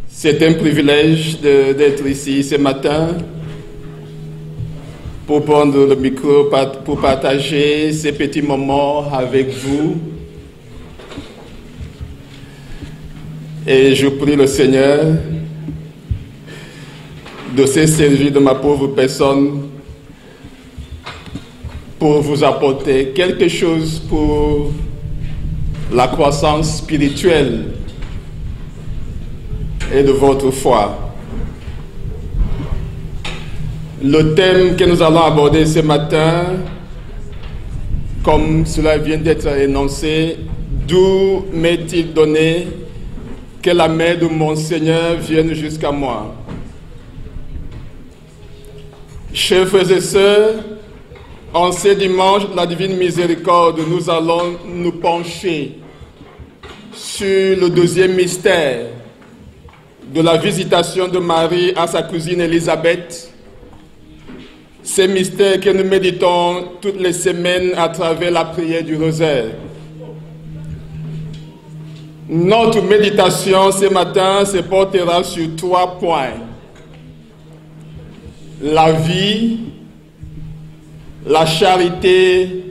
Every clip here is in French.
C'est un privilège d'être ici ce matin pour prendre le micro, pour partager ces petits moments avec vous. Et je prie le Seigneur de se servir de ma pauvre personne pour vous apporter quelque chose pour la croissance spirituelle et de votre foi. Le thème que nous allons aborder ce matin, comme cela vient d'être énoncé, d'où m'est-il donné que la main de mon Seigneur vienne jusqu'à moi? Chers frères et sœurs, en ce dimanche de la Divine Miséricorde, nous allons nous pencher sur le deuxième mystère de la visitation de Marie à sa cousine Élisabeth. Ces mystères que nous méditons toutes les semaines à travers la prière du rosaire. Notre méditation ce matin se portera sur 3 points. La vie, la charité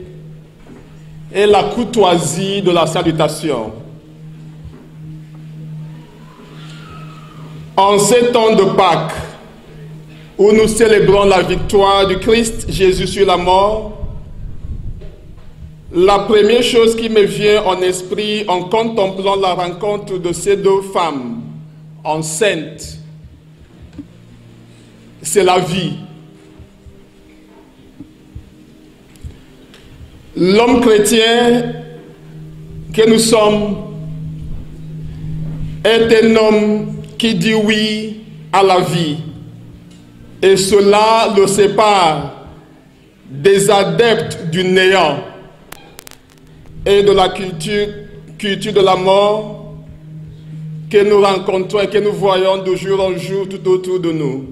et la courtoisie de la salutation. En ces temps de Pâques, où nous célébrons la victoire du Christ Jésus sur la mort, la première chose qui me vient en esprit en contemplant la rencontre de ces 2 femmes enceintes, c'est la vie. L'homme chrétien que nous sommes est un homme qui dit oui à la vie. Et cela le sépare des adeptes du néant et de la culture de la mort que nous rencontrons et que nous voyons de jour en jour tout autour de nous.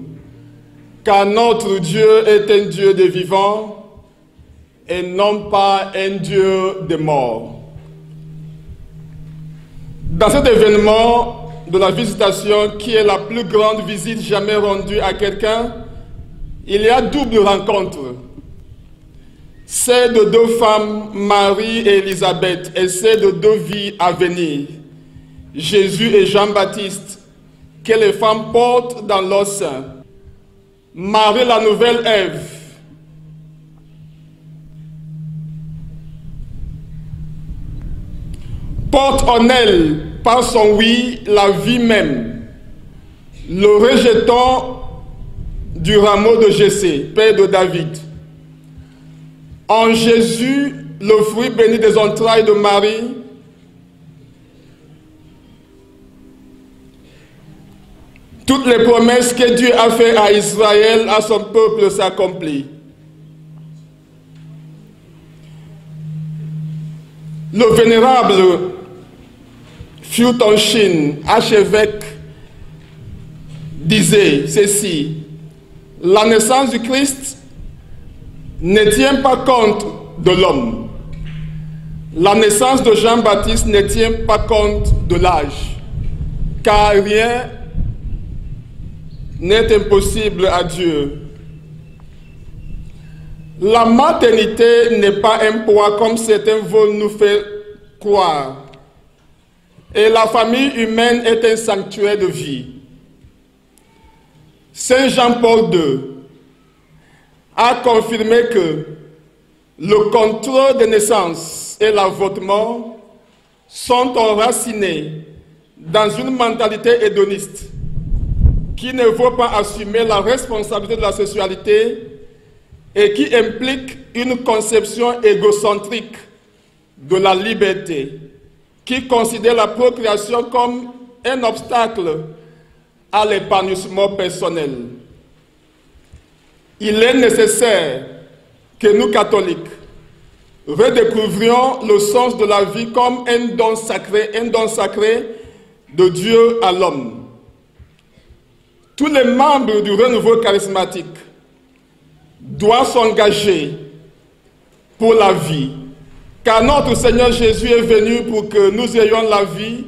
Car notre Dieu est un Dieu des vivants et non pas un Dieu des morts. Dans cet événement de la visitation, qui est la plus grande visite jamais rendue à quelqu'un, il y a double rencontre. Celle de 2 femmes, Marie et Élisabeth, et celle de 2 vies à venir, Jésus et Jean-Baptiste, que les femmes portent dans leur sein. Marie, la nouvelle Ève, porte en elle, par son oui, la vie même, le rejeton du rameau de Jessé, père de David. En Jésus, le fruit béni des entrailles de Marie, toutes les promesses que Dieu a faites à Israël, à son peuple, s'accomplissent. Le vénérable Fu Tongxin, archevêque, disait ceci: la naissance du Christ ne tient pas compte de l'homme. La naissance de Jean-Baptiste ne tient pas compte de l'âge, car rien n'est impossible à Dieu. La maternité n'est pas un poids comme certains veulent nous faire croire. Et la famille humaine est un sanctuaire de vie. Saint Jean-Paul II a confirmé que le contrôle des naissances et l'avortement sont enracinés dans une mentalité hédoniste qui ne veut pas assumer la responsabilité de la sexualité et qui implique une conception égocentrique de la liberté, qui considère la procréation comme un obstacle à l'épanouissement personnel. Il est nécessaire que nous, catholiques, redécouvrions le sens de la vie comme un don sacré de Dieu à l'homme. Tous les membres du renouveau charismatique doivent s'engager pour la vie, car notre Seigneur Jésus est venu pour que nous ayons la vie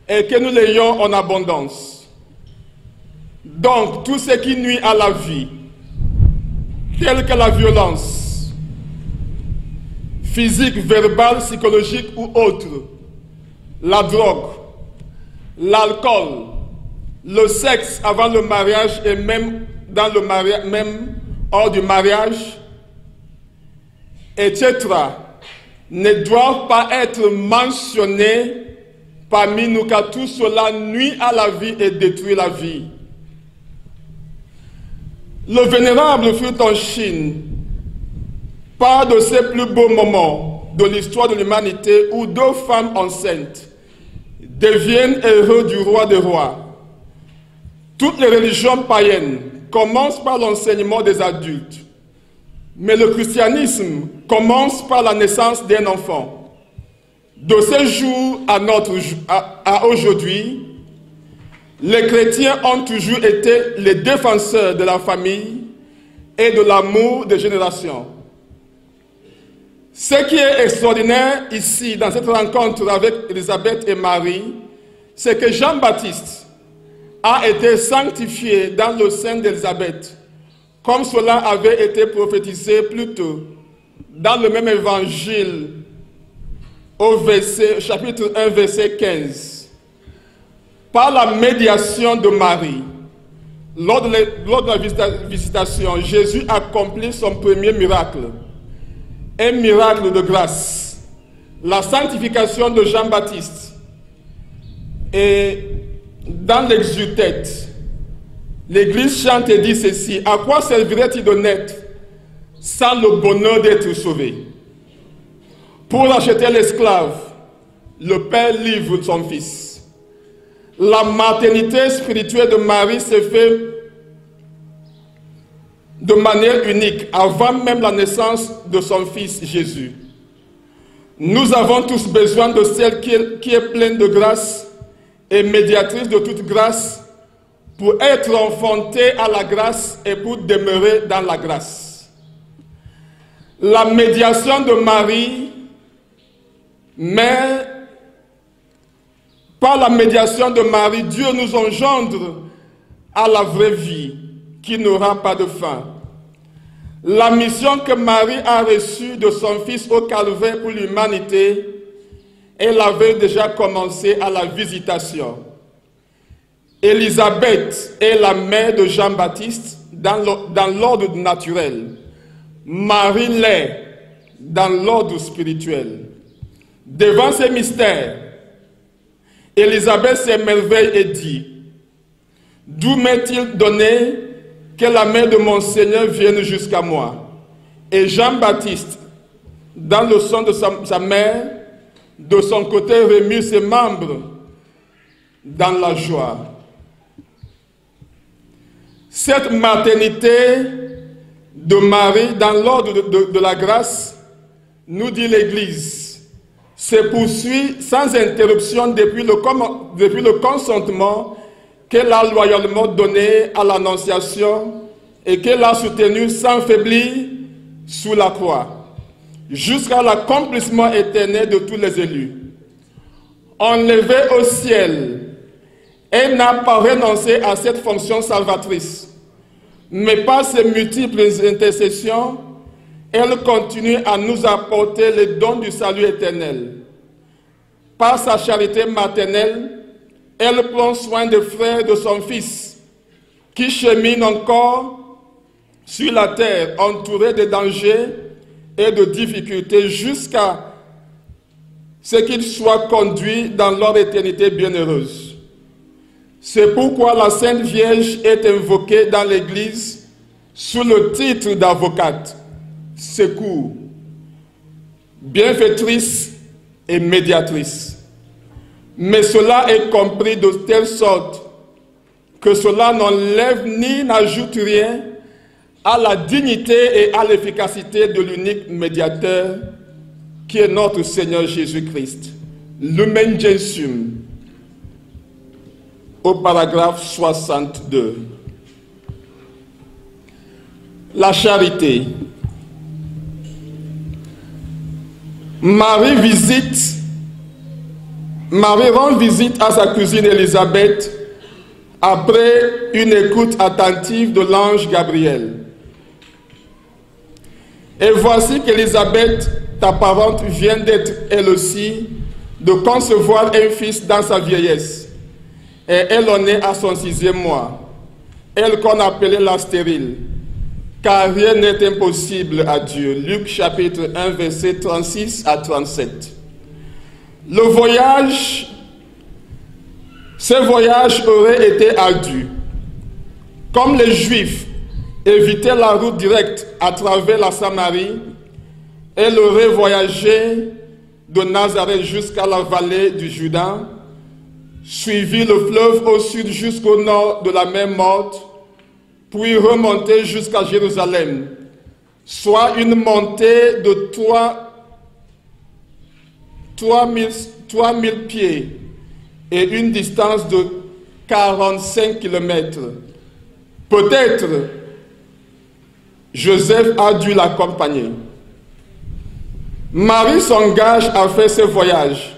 et que nous l'ayons en abondance. Donc, tout ce qui nuit à la vie, tel que la violence, physique, verbale, psychologique ou autre, la drogue, l'alcool, le sexe avant le mariage et même dans le mariage, même hors du mariage, etc., ne doivent pas être mentionnés parmi nous, car tout cela nuit à la vie et détruit la vie. Le vénérable fut en Chine, part de ses plus beaux moments de l'histoire de l'humanité où 2 femmes enceintes deviennent héros du roi des rois. Toutes les religions païennes commencent par l'enseignement des adultes, mais le christianisme commence par la naissance d'un enfant. De ce jour à aujourd'hui, les chrétiens ont toujours été les défenseurs de la famille et de l'amour des générations. Ce qui est extraordinaire ici, dans cette rencontre avec Élisabeth et Marie, c'est que Jean-Baptiste a été sanctifié dans le sein d'Élisabeth, comme cela avait été prophétisé plus tôt dans le même évangile au chapitre 1, verset 15. Par la médiation de Marie, lors de la visitation, Jésus accomplit son premier miracle, un miracle de grâce, la sanctification de Jean-Baptiste. Et dans l'Exultète, l'Église chante et dit ceci: à quoi servirait-il de naître sans le bonheur d'être sauvé? Pour acheter l'esclave, le Père livre son Fils. La maternité spirituelle de Marie s'est faite de manière unique avant même la naissance de son Fils Jésus. Nous avons tous besoin de celle qui est pleine de grâce et médiatrice de toute grâce pour être enfanté à la grâce et pour demeurer dans la grâce. La médiation de Marie, mais par la médiation de Marie, Dieu nous engendre à la vraie vie qui n'aura pas de fin. La mission que Marie a reçue de son Fils au calvaire pour l'humanité, elle avait déjà commencé à la visitation. Élisabeth est la mère de Jean-Baptiste dans l'ordre naturel. Marie l'est dans l'ordre spirituel. Devant ces mystères, Élisabeth s'émerveille et dit: d'où m'est-il donné que la main de mon Seigneur vienne jusqu'à moi? Et Jean-Baptiste, dans le sein de sa mère, de son côté remue ses membres dans la joie. Cette maternité de Marie dans l'ordre de la grâce, nous dit l'Église, se poursuit sans interruption depuis le consentement qu'elle a loyalement donné à l'Annonciation et qu'elle a soutenu sans faiblir sous la croix, jusqu'à l'accomplissement éternel de tous les élus. Enlevée au ciel, elle n'a pas renoncé à cette fonction salvatrice, mais par ses multiples intercessions, elle continue à nous apporter les dons du salut éternel. Par sa charité maternelle, elle prend soin des frères de son Fils, qui cheminent encore sur la terre, entourés de dangers et de difficultés, jusqu'à ce qu'ils soient conduits dans leur éternité bienheureuse. C'est pourquoi la Sainte Vierge est invoquée dans l'Église sous le titre d'avocate, secours, bienfaitrice et médiatrice. Mais cela est compris de telle sorte que cela n'enlève ni n'ajoute rien à la dignité et à l'efficacité de l'unique médiateur qui est notre Seigneur Jésus-Christ. Lumen Gentium, au paragraphe 62. La charité. Marie rend visite à sa cousine Élisabeth après une écoute attentive de l'ange Gabriel. Et voici qu'Élisabeth, ta parente, vient d'être elle aussi, de concevoir un fils dans sa vieillesse. Et elle en est à son 6e mois, elle qu'on appelait la stérile, car rien n'est impossible à Dieu. Luc chapitre 1, verset 36 à 37. Ce voyage aurait été ardu. Comme les Juifs évitaient la route directe à travers la Samarie, elle aurait voyagé de Nazareth jusqu'à la vallée du Jourdain, suivi le fleuve au sud jusqu'au nord de la mer Morte, puis remonter jusqu'à Jérusalem, soit une montée de 3000 pieds et une distance de 45 km. Peut-être Joseph a dû l'accompagner. Marie s'engage à faire ce voyage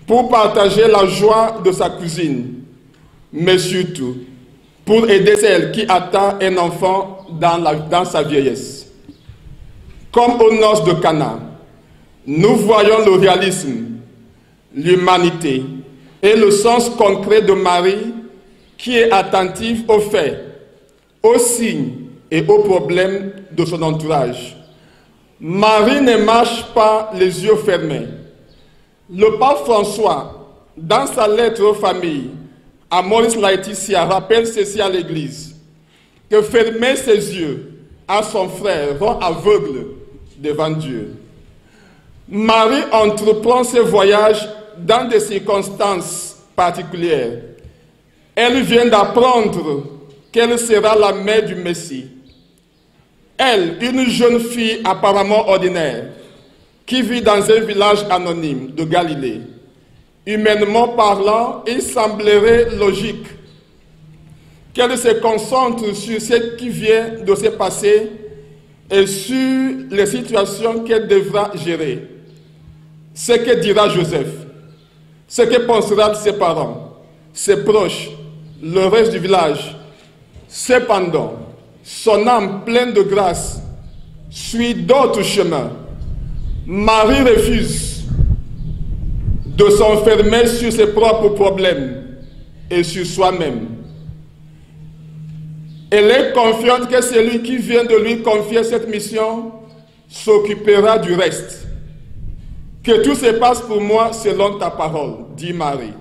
pour partager la joie de sa cousine, mais surtout pour aider celle qui attend un enfant dans sa vieillesse. Comme aux noces de Cana, nous voyons le réalisme, l'humanité et le sens concret de Marie qui est attentive aux faits, aux signes et aux problèmes de son entourage. Marie ne marche pas les yeux fermés. Le pape François, dans sa lettre aux familles, à Maurice Laetitia, rappelle ceci à l'Église, que fermer ses yeux à son frère rend aveugle devant Dieu. Marie entreprend ce voyage dans des circonstances particulières. Elle vient d'apprendre qu'elle sera la mère du Messie. Elle, une jeune fille apparemment ordinaire, qui vit dans un village anonyme de Galilée. Humainement parlant, il semblerait logique qu'elle se concentre sur ce qui vient de se passer et sur les situations qu'elle devra gérer. Ce que dira Joseph, ce que pensera ses parents, ses proches, le reste du village. Cependant, son âme pleine de grâce suit d'autres chemins. Marie refuse de s'enfermer sur ses propres problèmes et sur soi-même. Elle est confiante que celui qui vient de lui confier cette mission s'occupera du reste. Que tout se passe pour moi selon ta parole, dit Marie.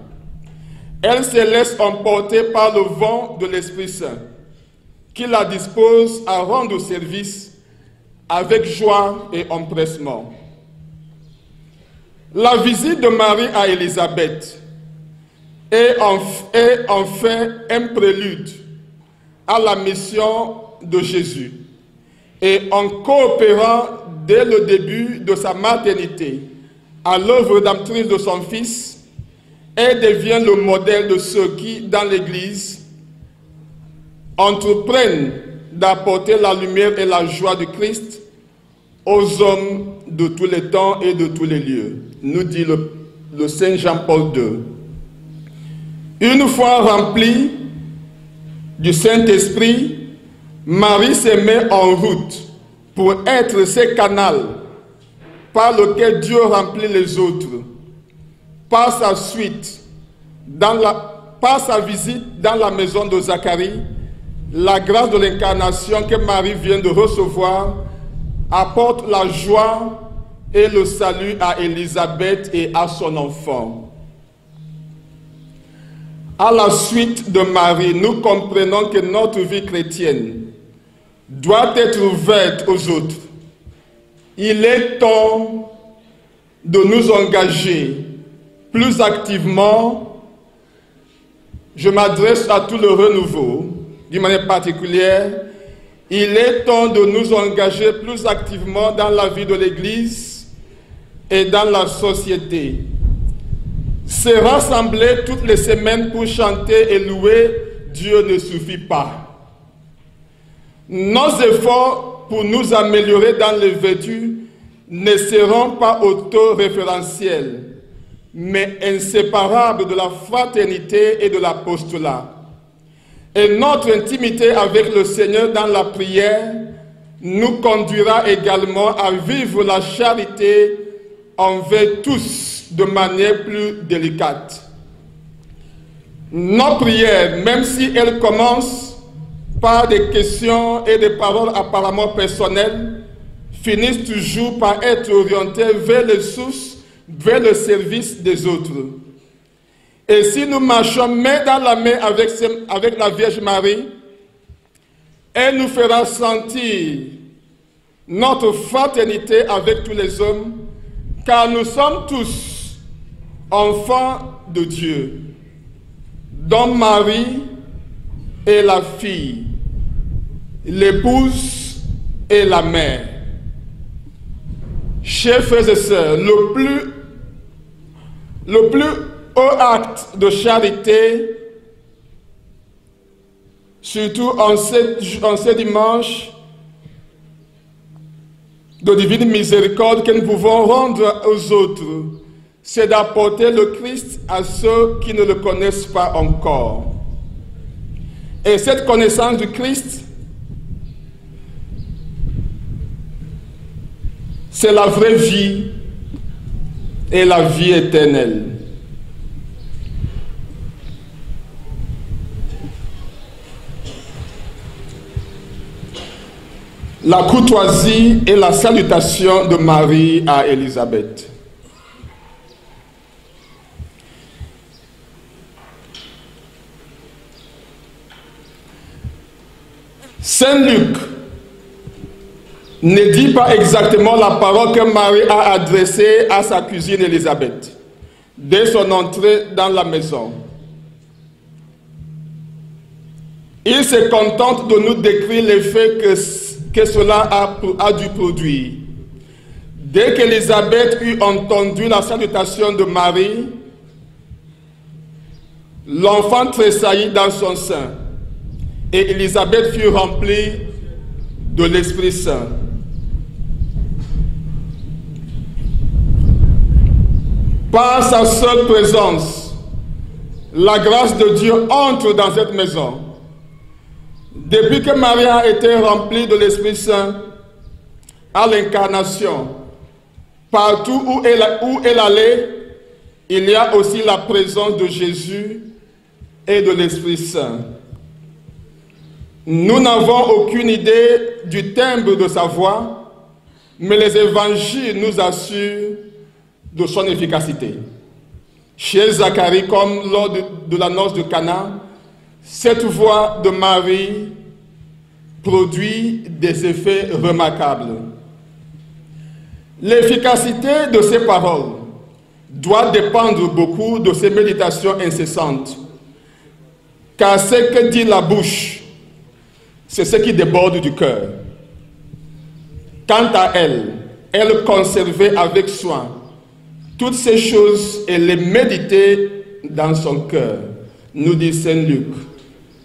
Elle se laisse emporter par le vent de l'Esprit Saint, qui la dispose à rendre service avec joie et empressement. La visite de Marie à Élisabeth est en fait un prélude à la mission de Jésus. Et en coopérant dès le début de sa maternité à l'œuvre rédemptrice de son Fils, elle devient le modèle de ceux qui, dans l'Église, entreprennent d'apporter la lumière et la joie du Christ aux hommes de tous les temps et de tous les lieux, nous dit le Saint Jean-Paul II. Une fois remplie du Saint-Esprit, Marie se met en route pour être ce canal par lequel Dieu remplit les autres. Par sa visite dans la maison de Zacharie, la grâce de l'incarnation que Marie vient de recevoir apporte la joie et le salut à Élisabeth et à son enfant. À la suite de Marie, nous comprenons que notre vie chrétienne doit être ouverte aux autres. Il est temps de nous engager plus activement. Je m'adresse à tout le renouveau, d'une manière particulière. Il est temps de nous engager plus activement dans la vie de l'Église et dans la société. Se rassembler toutes les semaines pour chanter et louer Dieu ne suffit pas. Nos efforts pour nous améliorer dans les vertus ne seront pas auto-référentiels, mais inséparables de la fraternité et de l'apostolat. Et notre intimité avec le Seigneur dans la prière nous conduira également à vivre la charité envers tous de manière plus délicate. Nos prières, même si elles commencent par des questions et des paroles apparemment personnelles, finissent toujours par être orientées vers les sources, vers le service des autres. Et si nous marchons main dans la main avec la Vierge Marie, elle nous fera sentir notre fraternité avec tous les hommes, car nous sommes tous enfants de Dieu, dont Marie est la fille, l'épouse et la mère. Chers frères et sœurs, le plus haut acte de charité, surtout en ce dimanche de divine miséricorde que nous pouvons rendre aux autres, c'est d'apporter le Christ à ceux qui ne le connaissent pas encore. Et cette connaissance du Christ, c'est la vraie vie et la vie éternelle. La courtoisie et la salutation de Marie à Élisabeth. Saint Luc ne dit pas exactement la parole que Marie a adressée à sa cousine Élisabeth dès son entrée dans la maison. Il se contente de nous décrire l'effet que cela a dû produire. Dès qu'Élisabeth eut entendu la salutation de Marie, l'enfant tressaillit dans son sein, et Élisabeth fut remplie de l'Esprit Saint. Par sa seule présence, la grâce de Dieu entre dans cette maison. Depuis que Marie a été remplie de l'Esprit Saint, à l'incarnation, partout où elle allait, il y a aussi la présence de Jésus et de l'Esprit Saint. Nous n'avons aucune idée du timbre de sa voix, mais les évangiles nous assurent de son efficacité. Chez Zacharie, comme lors de la noce de Cana, cette voix de Marie produit des effets remarquables. L'efficacité de ces paroles doit dépendre beaucoup de ses méditations incessantes, car ce que dit la bouche, c'est ce qui déborde du cœur. Quant à elle, elle conservait avec soin toutes ces choses et les méditait dans son cœur, nous dit Saint Luc,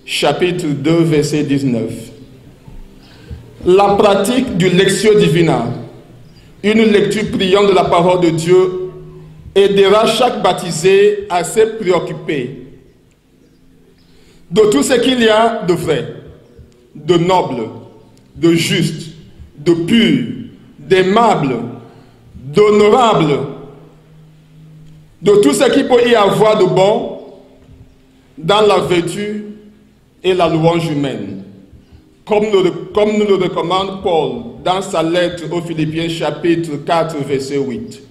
chapitre 2, verset 19. La pratique du Lectio Divina, une lecture priante de la parole de Dieu, aidera chaque baptisé à se préoccuper de tout ce qu'il y a de vrai, de noble, de juste, de pur, d'aimable, d'honorable, de tout ce qu'il peut y avoir de bon dans la vertu et la louange humaine, comme nous le recommande Paul dans sa lettre aux Philippiens chapitre 4 verset 8.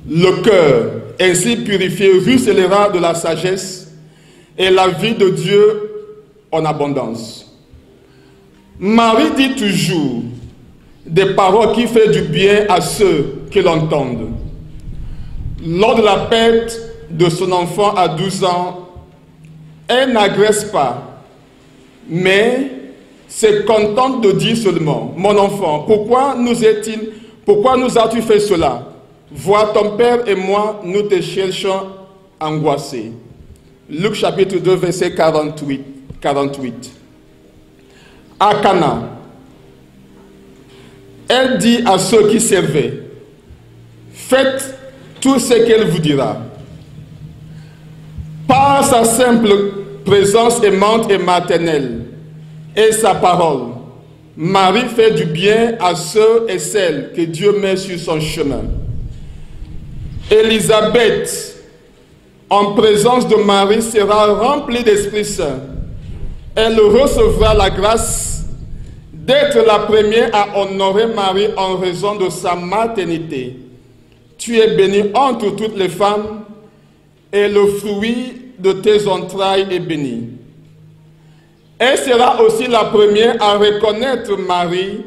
Le cœur ainsi purifié ruissellera de la sagesse et la vie de Dieu en abondance. Marie dit toujours des paroles qui font du bien à ceux qui l'entendent. Lors de la perte de son enfant à 12 ans, elle n'agresse pas, mais se contente de dire seulement: mon enfant, pourquoi nous as-tu fait cela? Vois, ton père et moi, nous te cherchons angoissés. Luc chapitre 2, verset 48. À Cana, elle dit à ceux qui servaient: tout ce qu'elle vous dira. Par sa simple présence aimante et maternelle, et sa parole. Marie fait du bien à ceux et celles que Dieu met sur son chemin. Élisabeth, en présence de Marie, sera remplie d'Esprit Saint. Elle recevra la grâce d'être la première à honorer Marie en raison de sa maternité. Tu es bénie entre toutes les femmes, et le fruit de tes entrailles est béni. Elle sera aussi la première à reconnaître Marie,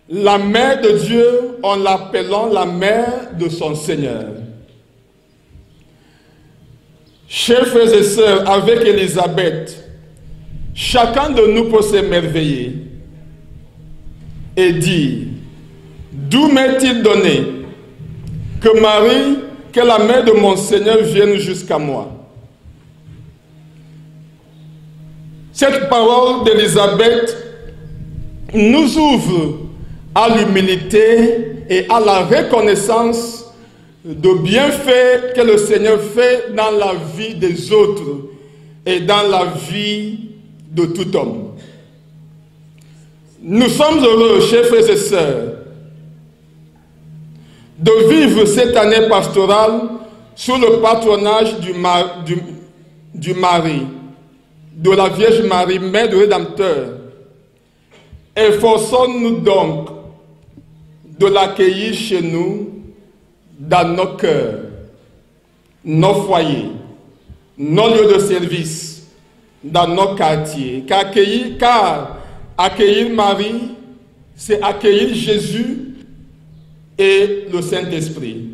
la mère de Dieu, en l'appelant la mère de son Seigneur. Chers frères et sœurs, avec Élisabeth, chacun de nous peut s'émerveiller et dire, d'où m'est-il donné que Marie, que la mère de mon Seigneur vienne jusqu'à moi? Cette parole d'Élisabeth nous ouvre à l'humilité et à la reconnaissance de bienfaits que le Seigneur fait dans la vie des autres et dans la vie de tout homme. Nous sommes heureux, chers frères et sœurs, de vivre cette année pastorale sous le patronage du Marie, de la Vierge Marie, Mère du Rédempteur. Efforçons-nous donc de l'accueillir chez nous, dans nos cœurs, nos foyers, nos lieux de service, dans nos quartiers. Car accueillir Marie, c'est accueillir Jésus et le Saint-Esprit.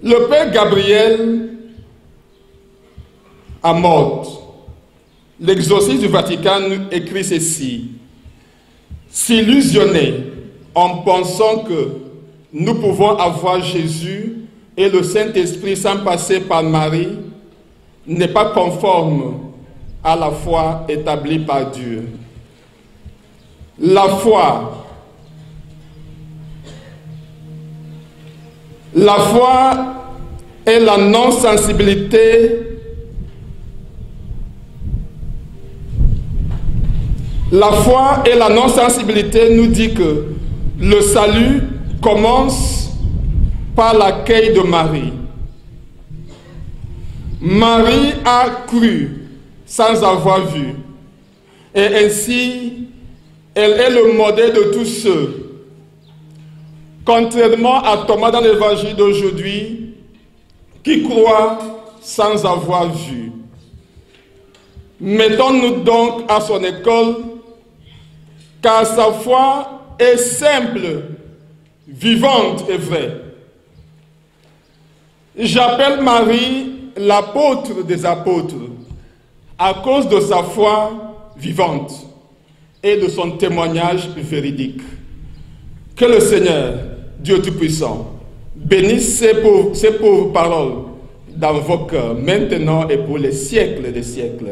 Le Père Gabriel Amorth, l'exorciste du Vatican, écrit ceci: s'illusionner en pensant que nous pouvons avoir Jésus et le Saint-Esprit sans passer par Marie n'est pas conforme à la foi établie par Dieu. La foi est la non-sensibilité. La foi et la non-sensibilité nous dit que le salut commence par l'accueil de Marie. Marie a cru sans avoir vu. Et ainsi, elle est le modèle de tous ceux. Contrairement à Thomas dans l'évangile d'aujourd'hui, qui croit sans avoir vu. Mettons-nous donc à son école, car sa foi est simple, vivante et vraie. J'appelle Marie l'apôtre des apôtres à cause de sa foi vivante et de son témoignage véridique. Que le Seigneur, Dieu Tout-Puissant, bénisse ces pauvres paroles dans vos cœurs, maintenant et pour les siècles des siècles.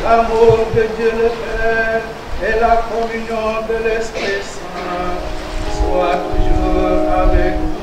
L'amour de Dieu le Père et la communion de l'Esprit Saint soient toujours avec vous.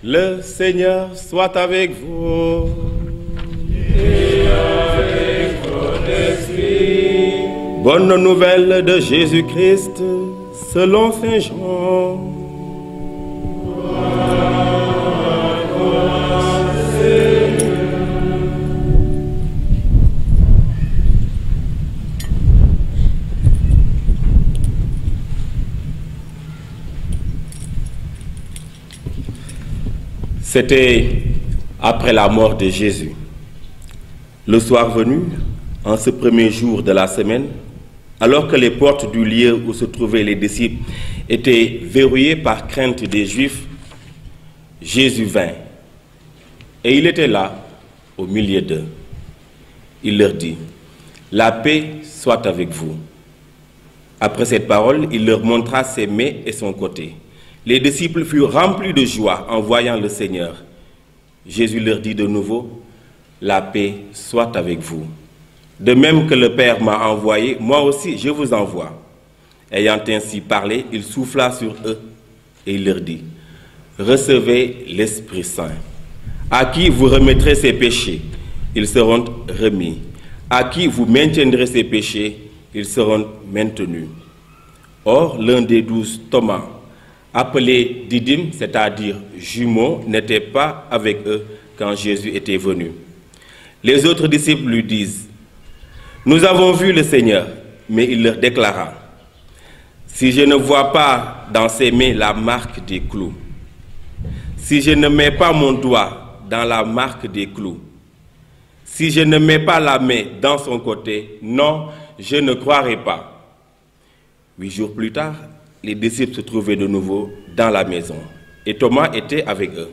Le Seigneur soit avec vous. Et avec ton esprit. Bonne nouvelle de Jésus-Christ selon Saint Jean. C'était après la mort de Jésus. Le soir venu, en ce premier jour de la semaine, alors que les portes du lieu où se trouvaient les disciples étaient verrouillées par crainte des Juifs, Jésus vint. Et il était là, au milieu d'eux. Il leur dit, « La paix soit avec vous. » Après cette parole, il leur montra ses mains et son côté. Les disciples furent remplis de joie en voyant le Seigneur. Jésus leur dit de nouveau, « La paix soit avec vous. De même que le Père m'a envoyé, moi aussi je vous envoie. » Ayant ainsi parlé, il souffla sur eux et il leur dit, « Recevez l'Esprit Saint. À qui vous remettrez ses péchés, ils seront remis. À qui vous maintiendrez ses péchés, ils seront maintenus. » Or, l'un des 12, Thomas, appelé Didyme, c'est-à-dire jumeau, n'était pas avec eux quand Jésus était venu. Les autres disciples lui disent, « Nous avons vu le Seigneur. » Mais il leur déclara, « Si je ne vois pas dans ses mains la marque des clous, si je ne mets pas mon doigt dans la marque des clous, si je ne mets pas la main dans son côté, non, je ne croirai pas. » 8 jours plus tard, les disciples se trouvaient de nouveau dans la maison, et Thomas était avec eux.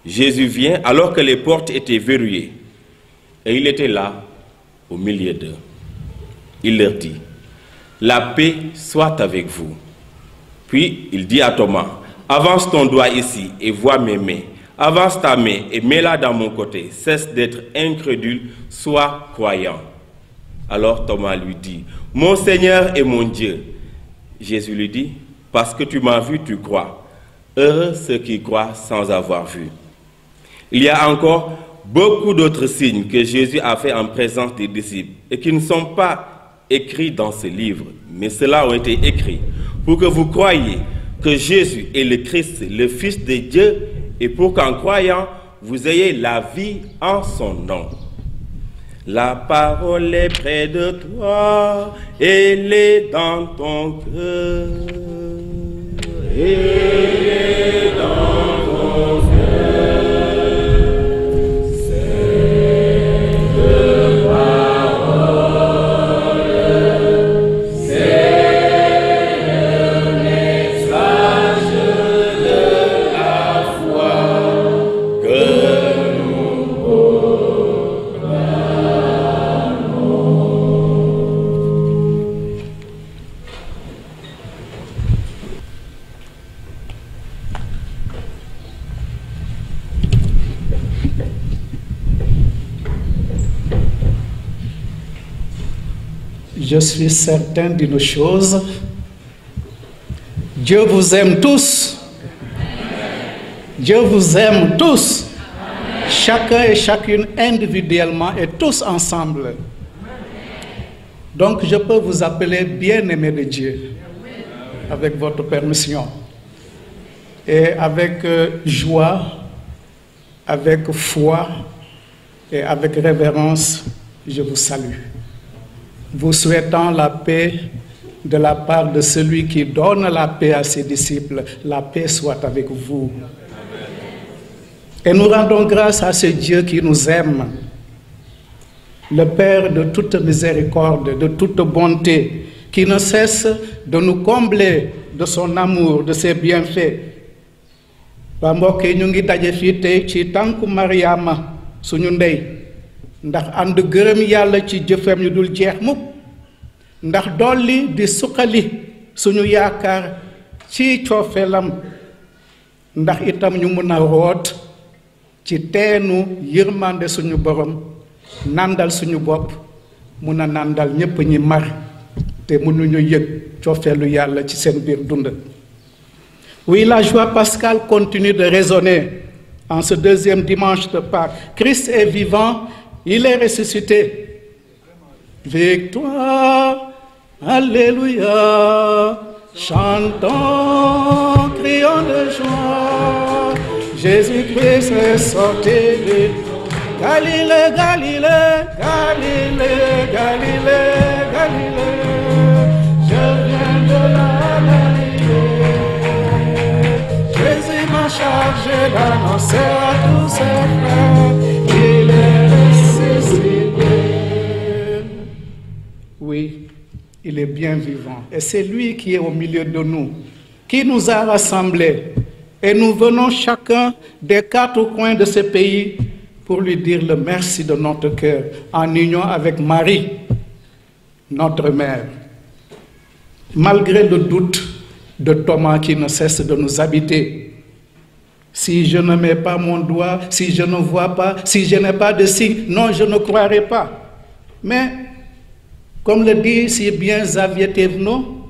Jésus vient alors que les portes étaient verrouillées. Et il était là, au milieu d'eux. Il leur dit, « La paix soit avec vous. » Puis il dit à Thomas, « Avance ton doigt ici et vois mes mains. Avance ta main et mets-la dans mon côté. Cesse d'être incrédule, sois croyant. » Alors Thomas lui dit, « Mon Seigneur et mon Dieu. » Jésus lui dit, « Parce que tu m'as vu, tu crois. Heureux ceux qui croient sans avoir vu. » Il y a encore beaucoup d'autres signes que Jésus a fait en présence des disciples et qui ne sont pas écrits dans ce livre, mais ceux-là ont été écrits pour que vous croyiez que Jésus est le Christ, le Fils de Dieu, et pour qu'en croyant, vous ayez la vie en son nom. La parole est près de toi, elle est dans ton cœur. Elle est dans ton cœur. Cette parole, c'est le message de la foi que nous Je suis certain d'une chose, Dieu vous aime tous. Dieu vous aime tous. Chacun et chacune individuellement et tous ensemble. Donc je peux vous appeler bien-aimé de Dieu, avec votre permission. Et avec joie, avec foi et avec révérence, je vous salue. Vous souhaitant la paix de la part de celui qui donne la paix à ses disciples. La paix soit avec vous. Et nous rendons grâce à ce Dieu qui nous aime, le Père de toute miséricorde, de toute bonté, qui ne cesse de nous combler de son amour, de ses bienfaits. Ba mbokk yi ñu ngi daje fii tey ci tànku Mariama suñu ndey ndax ànd gërëm yàlla ci jëfam yu dul jeex mukk ndax dolli di suqali suñu yaakaar ci coofeelam ndax itam ñu mën a root ci teenu yërmande suñu borom nandal suñu bopp mun a nandal ñépp ñi mar te mënuñu yëg coofeelu yàlla ci seen biir dund. Oui, la joie pascale continue de résonner en ce deuxième dimanche de Pâques. Christ est vivant, il est ressuscité. Victoire, alléluia, chantons, crions de joie. Jésus-Christ est sorti de Galilée, Galilée, Galilée, Galilée, Galilée. Je viens de la Galilée. Jésus m'a chargé d'annoncer à tous ses frères qu'il est ressuscité. Oui, il est bien vivant. Et c'est lui qui est au milieu de nous, qui nous a rassemblés. Et nous venons chacun des quatre coins de ce pays pour lui dire le merci de notre cœur, en union avec Marie, notre mère. Malgré le doute de Thomas qui ne cesse de nous habiter, si je ne mets pas mon doigt, si je ne vois pas, si je n'ai pas de signe, non, je ne croirai pas. Mais, comme le dit si bien Xavier Thévenot,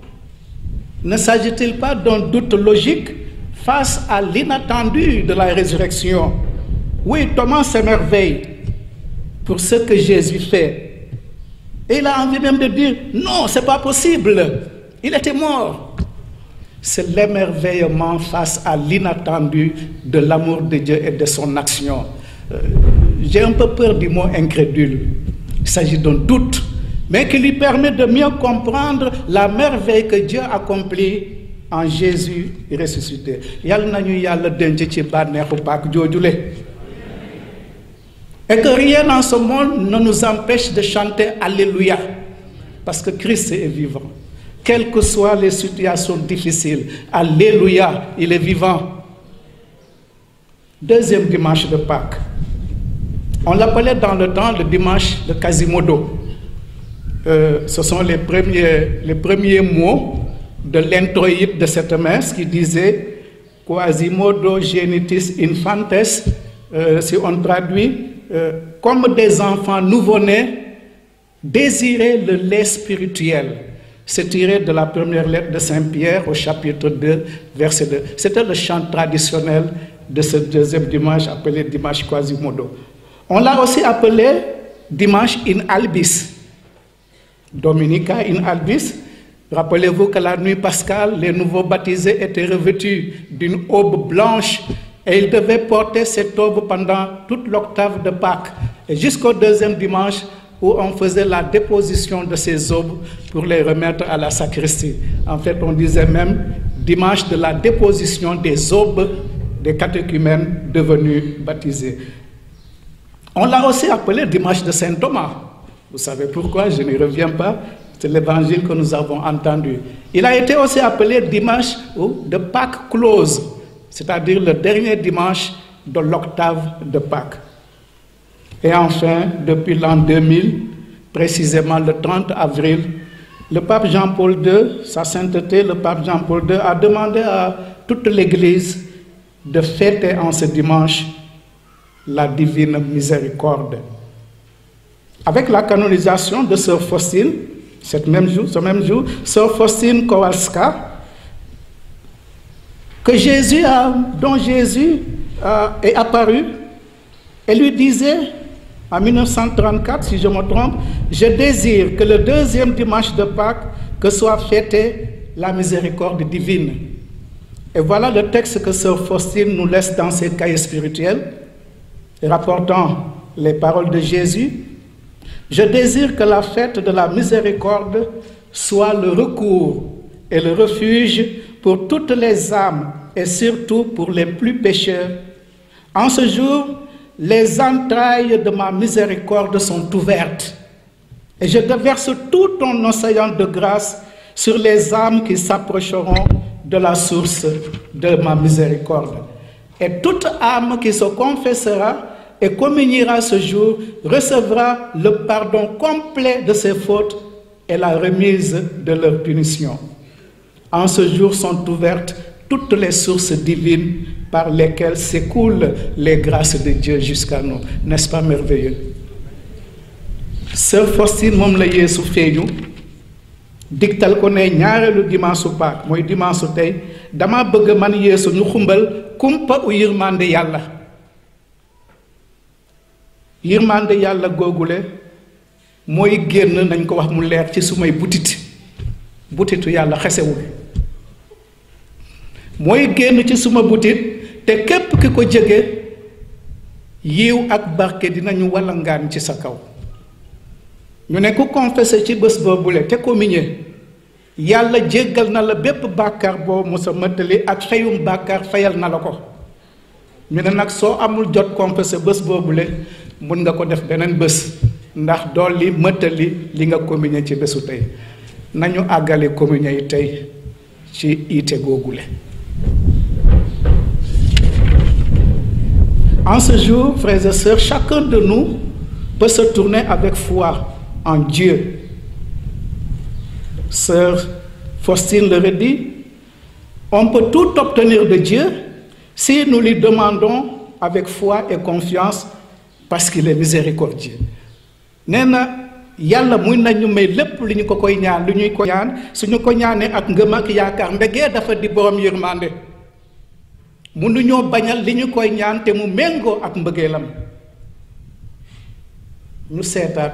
ne s'agit-il pas d'un doute logique face à l'inattendu de la résurrection? Oui, Thomas s'émerveille pour ce que Jésus fait. Et il a envie même de dire, non, c'est pas possible. Il était mort. C'est l'émerveillement face à l'inattendu de l'amour de Dieu et de son action. J'ai un peu peur du mot incrédule. Il s'agit d'un doute, mais qui lui permet de mieux comprendre la merveille que Dieu accomplit en Jésus ressuscité. Yal nañu Yàlla denc ci bànneexu Pâques joojule. Et que rien en ce monde ne nous empêche de chanter Alléluia, parce que Christ est vivant. Quelles que soient les situations difficiles, Alléluia, il est vivant. deuxième dimanche de Pâques. On l'appelait dans le temps le dimanche de Quasimodo. Ce sont les premiers mots de l'introïde de cette messe qui disait Quasimodo genitis infantes, si on traduit, comme des enfants nouveau-nés, désirer le lait spirituel. C'est tiré de la première lettre de Saint Pierre au chapitre 2, verset 2. C'était le chant traditionnel de ce deuxième dimanche appelé dimanche Quasimodo. On l'a aussi appelé dimanche in albis, Dominica in albis. Rappelez-vous que la nuit pascale, les nouveaux baptisés étaient revêtus d'une aube blanche et ils devaient porter cette aube pendant toute l'octave de Pâques et jusqu'au deuxième dimanche où on faisait la déposition de ces aubes pour les remettre à la sacristie. En fait, on disait même dimanche de la déposition des aubes des catéchumènes devenus baptisés. On l'a aussi appelé dimanche de Saint Thomas. Vous savez pourquoi, je n'y reviens pas, c'est l'évangile que nous avons entendu. Il a été aussi appelé dimanche de Pâques close, c'est-à-dire le dernier dimanche de l'octave de Pâques. Et enfin, depuis l'an 2000, précisément le 30 avril, le pape Jean-Paul II, sa sainteté, le pape Jean-Paul II a demandé à toute l'Église de fêter en ce dimanche la divine miséricorde. Avec la canonisation de Sœur Faustine, ce même jour, Sœur Faustine Kowalska, dont Jésus est apparu et lui disait, en 1934, si je me trompe, je désire que le deuxième dimanche de Pâques, que soit fêtée la miséricorde divine. Et voilà le texte que Sœur Faustine nous laisse dans ses cahiers spirituels, rapportant les paroles de Jésus. Je désire que la fête de la miséricorde soit le recours et le refuge pour toutes les âmes et surtout pour les plus pécheurs. En ce jour, les entrailles de ma miséricorde sont ouvertes et je déverse tout ton océan de grâce sur les âmes qui s'approcheront de la source de ma miséricorde. Et toute âme qui se confessera et communiera ce jour recevra le pardon complet de ses fautes et la remise de leur punition. En ce jour sont ouvertes toutes les sources divines par lesquelles s'écoulent les grâces de Dieu jusqu'à nous. N'est-ce pas merveilleux? Sœur Faustine moom la Yeesu feeñu digtal ko ne ñaareelu dimanche su Pâques mooy dimanche su tey dama bëgg man Yeesu ñu xumbal kumpa u yërmande yàlla. Yërmande yàlla googule mooy génn nañ ko wax mu leer ci sumay butitu yàlla xesewul mooy génn ci suma butit te képp ki ko jege yiw ak barke dinañu walangaan ci sa kaw. ñu ne ku confessé ci bés boobule te communié yàlla jéggal na la bépp bàkkaar boo musa mëttali ak fayum bàkkaar fayal na la ko. ñu ne nag soo amul jot confessé bés boobule mun nga ko def beneen bés ndax dolli mëttali li nga communié ci bésu tey nañu àggale communié yi tey ci iite googule. En ce jour, frères et sœurs, chacun de nous peut se tourner avec foi en Dieu. Sœur Faustine le redit, on peut tout obtenir de Dieu si nous lui demandons avec foi et confiance parce qu'il est miséricordieux. Nee na yàlla muy nañu may lépp li ñu ko koy ñaan lu ñuy ko ñaan suñu ko ñaanee ak ngëm ak yaakaar ndegee dafa di borom yërmande mënuñoo bañal li ñu koy ñaan te mu méngoo ak mbëggeelam. ñu seetaat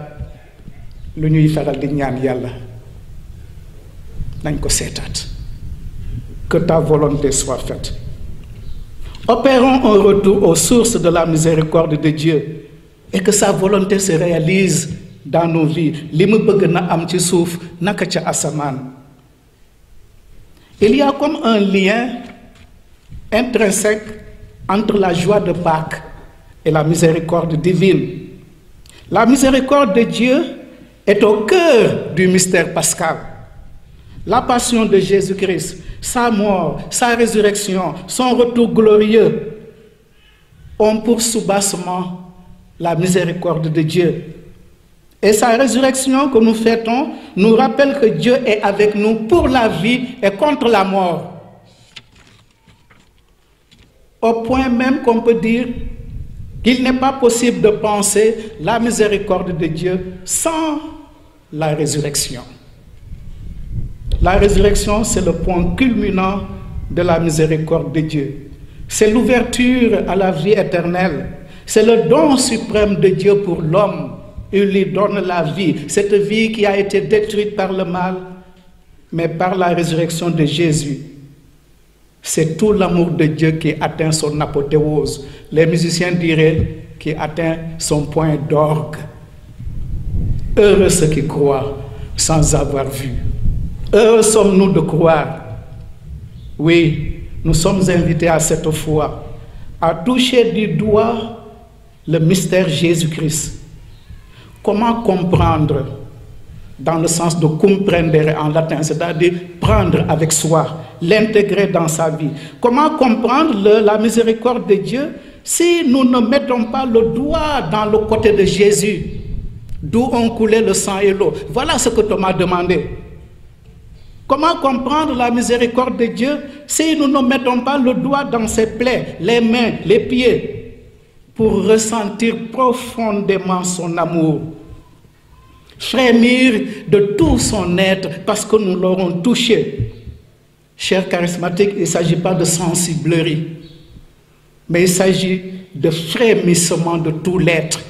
lu ñuy faral di ñaan yàlla nañ ko seetaat. Que ta volonté soit faite. Opérons un retour aux sources de la miséricorde de Dieu et que sa volonté se réalise dans nos vies. Li mu bëgg na am ci suuf naka ca asamaan. Il y a comme un lien intrinsèque entre la joie de Pâques et la miséricorde divine. La miséricorde de Dieu est au cœur du mystère pascal. La passion de Jésus-Christ, sa mort, sa résurrection, son retour glorieux ont pour soubassement la miséricorde de Dieu. Et sa résurrection que nous fêtons nous rappelle que Dieu est avec nous pour la vie et contre la mort. Au point même qu'on peut dire qu'il n'est pas possible de penser la miséricorde de Dieu sans la résurrection. La résurrection, c'est le point culminant de la miséricorde de Dieu. C'est l'ouverture à la vie éternelle. C'est le don suprême de Dieu pour l'homme. Il lui donne la vie, cette vie qui a été détruite par le mal, mais par la résurrection de Jésus. C'est tout l'amour de Dieu qui atteint son apothéose. Les musiciens diraient qu'il atteint son point d'orgue. Heureux ceux qui croient sans avoir vu. Heureux sommes-nous de croire. Oui, nous sommes invités à cette foi, à toucher du doigt le mystère Jésus-Christ. Comment comprendre, dans le sens de comprendere en latin, c'est-à-dire prendre avec soi, l'intégrer dans sa vie. Comment comprendre la miséricorde de Dieu si nous ne mettons pas le doigt dans le côté de Jésus, d'où ont coulé le sang et l'eau? Voilà ce que Thomas demandait. Comment comprendre la miséricorde de Dieu si nous ne mettons pas le doigt dans ses plaies, les mains, les pieds, pour ressentir profondément son amour, frémir de tout son être parce que nous l'aurons touché. Chers charismatiques, il ne s'agit pas de sensiblerie, mais il s'agit de frémissement de tout l'être,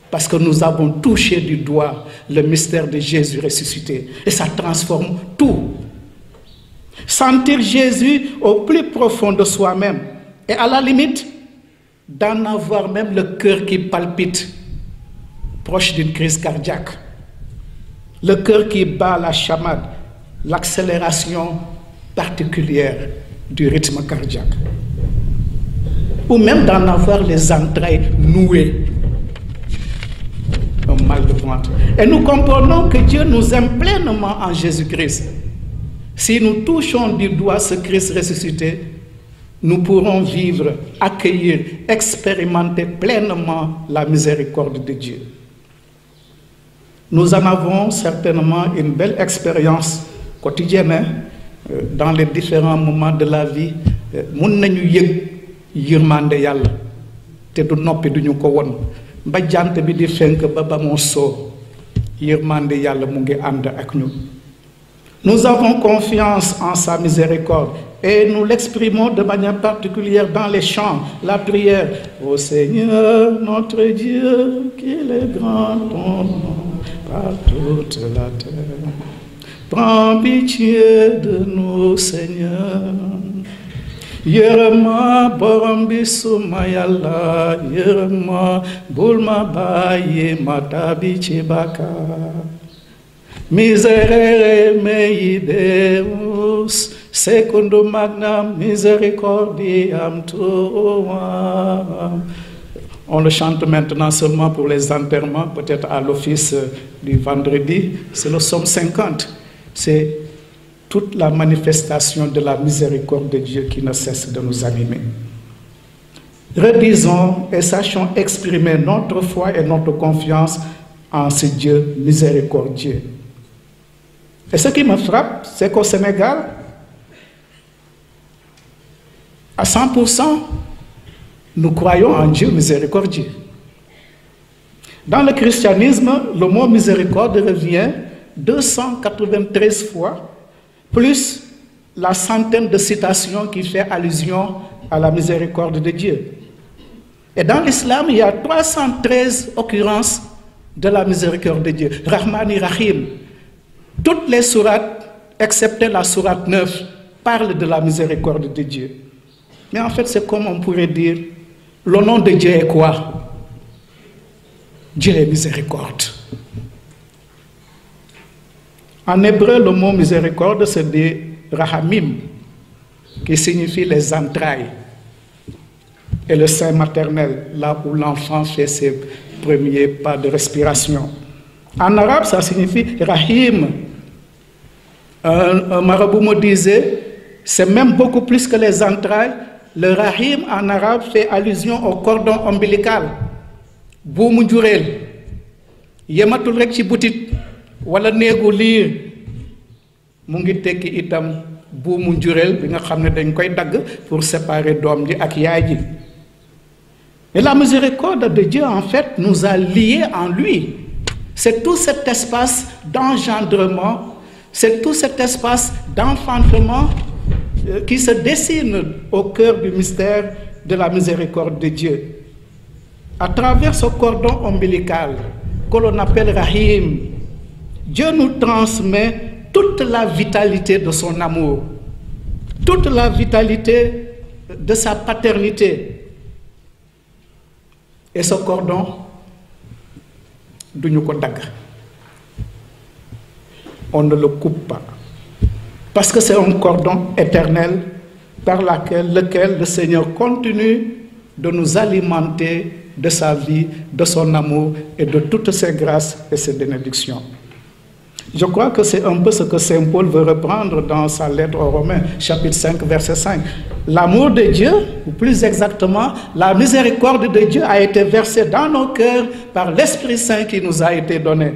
parce que nous avons touché du doigt le mystère de Jésus ressuscité. Et ça transforme tout. Sentir Jésus au plus profond de soi-même. Et à la limite, d'en avoir même le cœur qui palpite, proche d'une crise cardiaque. Le cœur qui bat la chamade, l'accélération particulière du rythme cardiaque. Ou même d'en avoir les entrailles nouées. Un mal de ventre. Et nous comprenons que Dieu nous aime pleinement en Jésus-Christ. Si nous touchons du doigt ce Christ ressuscité, nous pourrons vivre, accueillir, expérimenter pleinement la miséricorde de Dieu. Nous en avons certainement une belle expérience quotidienne dans les différents moments de la vie. Mun nañu yëg yërmande Yàlla te du noppi duñu ko won ba jant bi di fenk ba moo soo yërmande Yàlla mu ngi ànd ak ñun. Nous avons confiance en sa miséricorde et nous l'exprimons de manière particulière dans les chants, la prière. Ô Seigneur, notre Dieu, qu'il est grand ton nom par toute la terre. Prends pitié de nous, Seigneur. Yërëma borom bi suma Yàlla, yërëma bul ma bàyyi ma tàbbi ci bàkkaar. Miserere mei Deus, secundum magnam misericordiam tuam. On le chante maintenant seulement pour les enterrements, peut-être à l'office du vendredi. C'est le psaume 50. C'est toute la manifestation de la miséricorde de Dieu qui ne cesse de nous animer. Redisons et sachons exprimer notre foi et notre confiance en ce Dieu miséricordieux. Et ce qui me frappe, c'est qu'au Sénégal, à 100%, nous croyons en Dieu miséricordieux. Dans le christianisme, le mot miséricorde revient 293 fois, plus la centaine de citations qui fait allusion à la miséricorde de Dieu. Et dans l'islam, il y a 313 occurrences de la miséricorde de Dieu. Rahmani Rahim. Toutes les sourates, excepté la sourate 9, parlent de la miséricorde de Dieu. Mais en fait, c'est comme on pourrait dire, le nom de Dieu est quoi? Dieu est miséricorde. En hébreu, le mot miséricorde, c'est des rahamim, qui signifie les entrailles, et le sein maternel, là où l'enfant fait ses premiers pas de respiration. En arabe, ça signifie rahim. Un marabout me disait, c'est même beaucoup plus que les entrailles, Le rahim en arabe fait allusion au cordon ombilical. Buumu njureel yematul rek ci butit wala néegu liir mu ngi tekki itam buumu njureel bi nga xam ne dañ koy dagg pour séparer doom ji ak yaay ji. Et la miséricorde de Dieu en fait nous a liés en lui. C'est tout cet espace d'engendrement, c'est tout cet espace d'enfantement qui se dessine au cœur du mystère de la miséricorde de Dieu. À travers ce cordon ombilical que l'on appelle Rahim, Dieu nous transmet toute la vitalité de son amour, toute la vitalité de sa paternité. Et ce cordon, on ne le coupe pas. Parce que c'est un cordon éternel par lequel le Seigneur continue de nous alimenter de sa vie, de son amour et de toutes ses grâces et ses bénédictions. Je crois que c'est un peu ce que Saint Paul veut reprendre dans sa lettre aux Romains, chapitre 5, verset 5. L'amour de Dieu, ou plus exactement, la miséricorde de Dieu a été versée dans nos cœurs par l'Esprit Saint qui nous a été donné.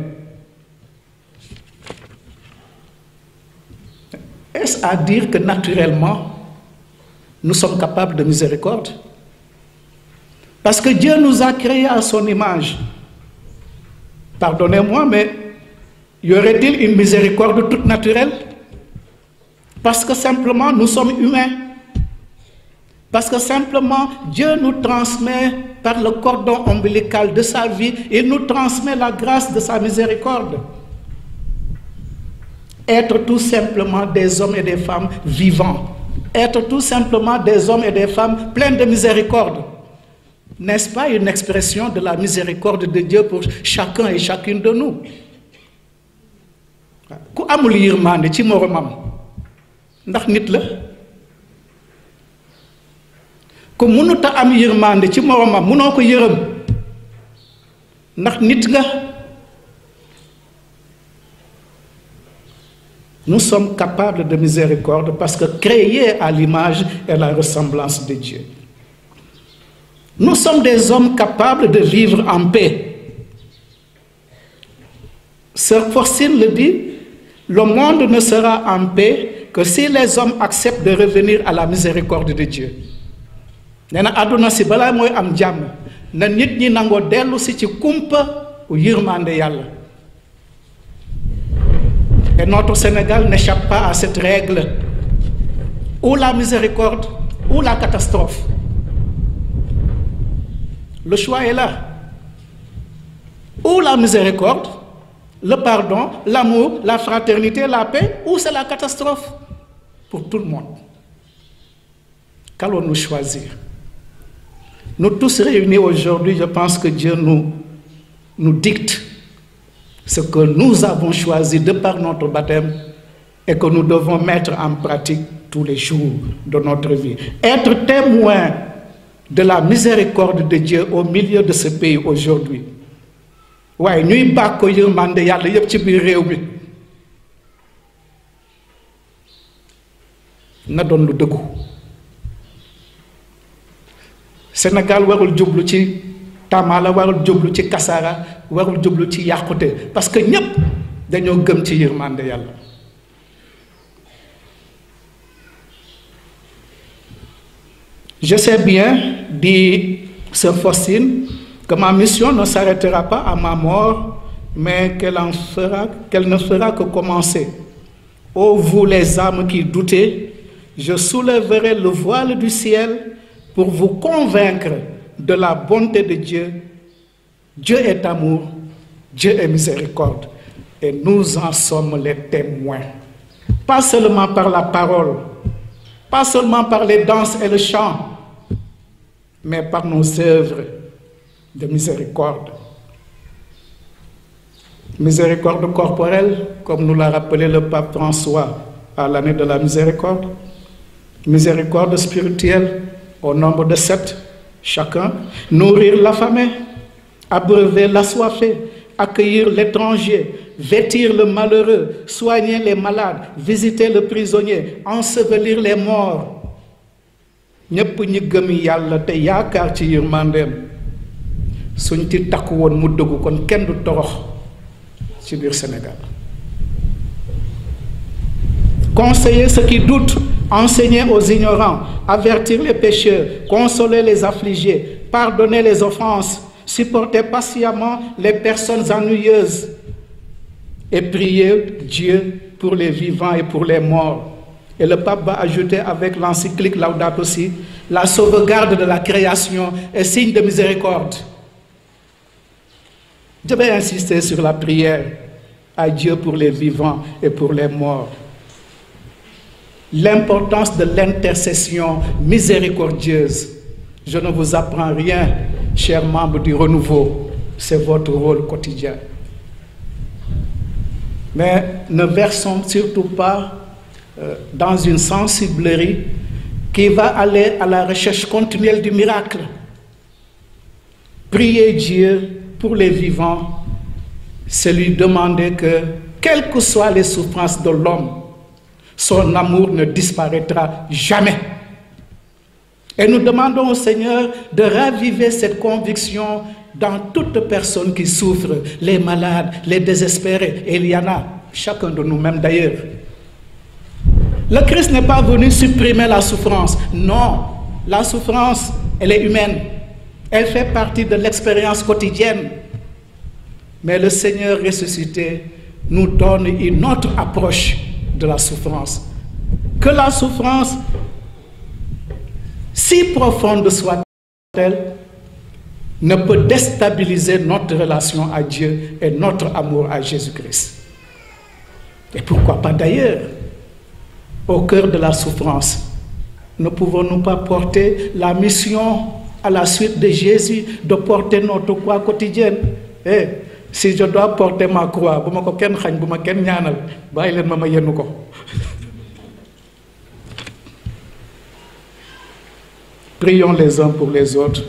Est-ce à dire que naturellement, nous sommes capables de miséricorde? Parce que Dieu nous a créés à son image. Pardonnez-moi, mais y aurait-il une miséricorde toute naturelle? Parce que simplement nous sommes humains. Parce que simplement Dieu nous transmet par le cordon ombilical de sa vie, il nous transmet la grâce de sa miséricorde. Être tout simplement des hommes et des femmes vivants. Être tout simplement des hommes et des femmes pleins de miséricorde. N'est-ce pas une expression de la miséricorde de Dieu pour chacun et chacune de nous? Ku amul yërmande ci moromam ndax nit la? Ku mënut a am yërmande ci moromam mënoo ko yërëm ndax nit nga? Nous sommes capables de miséricorde parce que créés à l'image et la ressemblance de Dieu. Nous sommes des hommes capables de vivre en paix. Sœur Faustine le dit, le monde ne sera en paix que si les hommes acceptent de revenir à la miséricorde de Dieu. Nee na àdduna si balaa mooy am jàmm na nit ñi nangoo dellu si ci kumpa u yërmande Yàlla. Et notre Sénégal n'échappe pas à cette règle. Ou la miséricorde, ou la catastrophe. Le choix est là. Ou la miséricorde, le pardon, l'amour, la fraternité, la paix, ou c'est la catastrophe pour tout le monde. Qu'allons-nous choisir? Nous tous réunis aujourd'hui, je pense que Dieu nous dicte ce que nous avons choisi de par notre baptême et que nous devons mettre en pratique tous les jours de notre vie. Être témoin de la miséricorde de Dieu au milieu de ce pays aujourd'hui. waaye ñuy bàkko yërmande Yàlla yépp ci biir réew mi na doon lu dëggu. Sénégal warul jublu ci tamala, warul jublu ci kasara, warul jublu ci yàqute parce que ñépp dañoo gëm ci yërmande Yàlla. Je sais bien, dit Sœur Faustine, que ma mission ne s'arrêtera pas à ma mort, mais qu'elle ne fera que commencer. Ô vous les âmes qui doutez, je soulèverai le voile du ciel pour vous convaincre de la bonté de Dieu. Dieu est amour, Dieu est miséricorde, et nous en sommes les témoins. Pas seulement par la parole, pas seulement par les danses et le chant, mais par nos œuvres de miséricorde. Miséricorde corporelle, comme nous l'a rappelé le pape François à l'année de la miséricorde. Miséricorde spirituelle, au nombre de 7, chacun. Nourrir l'affamé, abreuver l'assoiffé, accueillir l'étranger, vêtir le malheureux, soigner les malades, visiter le prisonnier, ensevelir les morts. ñépp ñi gëm yàlla te yaakaar ci yërmandeem suñ ci takku woon mu dëggu kon kenn du torox ci biir Sénégal. Conseiller ceux qui doutent, enseigner aux ignorants, avertir les pécheurs, consoler les affligés, pardonner les offenses, supporter patiemment les personnes ennuyeuses et prier Dieu pour les vivants et pour les morts. Et le pape va ajouter avec l'encyclique Laudato Si, la sauvegarde de la création est signe de miséricorde. Je vais insister sur la prière à Dieu pour les vivants et pour les morts. L'importance de l'intercession miséricordieuse. Je ne vous apprends rien, chers membres du Renouveau, c'est votre rôle quotidien. Mais ne versons surtout pas dans une sensiblerie qui va aller à la recherche continuelle du miracle. Prier Dieu pour les vivants, c'est lui demander que, quelles que soient les souffrances de l'homme, son amour ne disparaîtra jamais. Et nous demandons au Seigneur de raviver cette conviction dans toute personne qui souffre, les malades, les désespérés. Et il y en a, chacun de nous-mêmes d'ailleurs. Le Christ n'est pas venu supprimer la souffrance. Non, la souffrance, elle est humaine. Elle fait partie de l'expérience quotidienne. Mais le Seigneur ressuscité nous donne une autre approche de la souffrance. Que la souffrance, si profonde soit-elle, ne peut déstabiliser notre relation à Dieu et notre amour à Jésus-Christ. Et pourquoi pas d'ailleurs, au cœur de la souffrance, ne pouvons-nous pas porter la mission à la suite de Jésus, de porter notre croix quotidienne? Si je dois porter ma croix, prions les uns pour les autres,